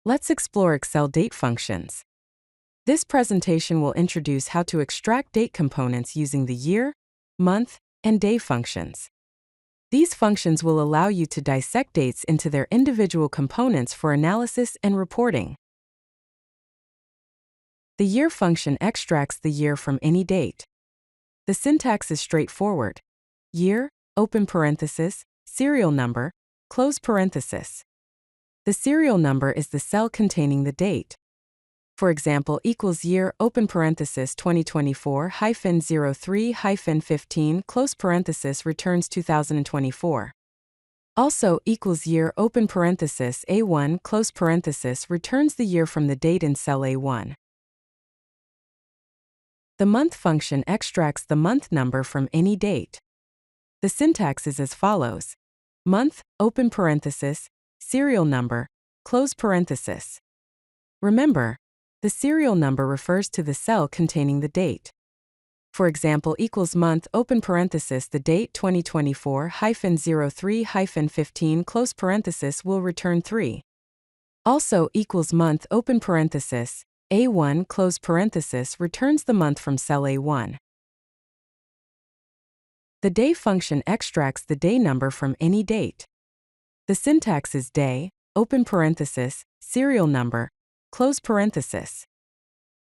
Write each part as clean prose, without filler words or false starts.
Let's explore Excel date functions. This presentation will introduce how to extract date components using the year, month, and day functions. These functions will allow you to dissect dates into their individual components for analysis and reporting. The year function extracts the year from any date. The syntax is straightforward. Year, open parenthesis, serial number, close parenthesis. The serial number is the cell containing the date. For example, equals year, open parenthesis 2024-03-15, close parenthesis returns 2024. Also, equals year, open parenthesis A1, close parenthesis returns the year from the date in cell A1. The month function extracts the month number from any date. The syntax is as follows. Month, open parenthesis, serial number, close parenthesis. Remember, the serial number refers to the cell containing the date. For example, equals month, open parenthesis, the date 2024-03-15, close parenthesis will return 3. Also, equals month, open parenthesis, A1, close parenthesis returns the month from cell A1. The day function extracts the day number from any date. The syntax is day, open parenthesis, serial number, close parenthesis.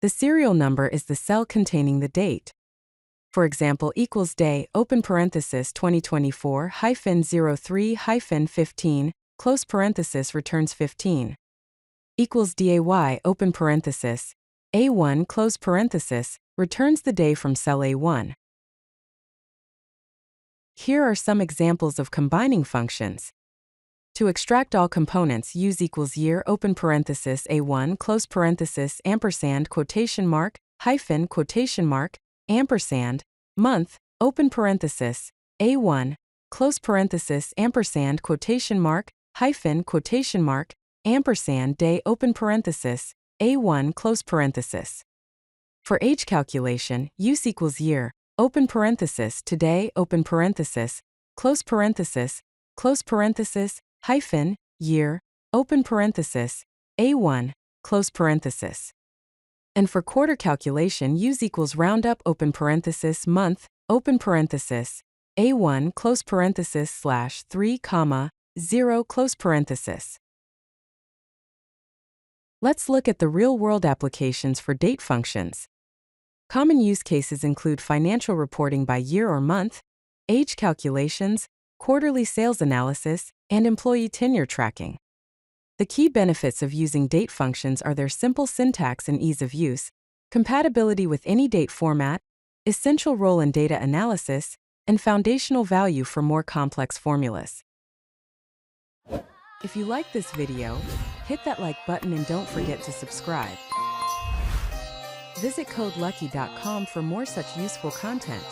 The serial number is the cell containing the date. For example, equals day, open parenthesis 2024-03-15, close parenthesis returns 15. Equals day, open parenthesis, A1, close parenthesis, returns the day from cell A1. Here are some examples of combining functions. To extract all components, use equals year, open parenthesis A1, close parenthesis, ampersand, quotation mark, hyphen, quotation mark, ampersand, month, open parenthesis, A1, close parenthesis, ampersand, quotation mark, hyphen, quotation mark, ampersand, day, open parenthesis, A1, close parenthesis. For age calculation, use equals year, open parenthesis, today, open parenthesis, close parenthesis, hyphen, year, open parenthesis, A1, close parenthesis. And for quarter calculation, use equals roundup, open parenthesis, month, open parenthesis, A1, close parenthesis, /3, 0, close parenthesis. Let's look at the real-world applications for date functions. Common use cases include financial reporting by year or month, age calculations, quarterly sales analysis, and employee tenure tracking. The key benefits of using date functions are their simple syntax and ease of use, compatibility with any date format, essential role in data analysis, and foundational value for more complex formulas. If you like this video, hit that like button and don't forget to subscribe. Visit codelucky.com for more such useful content.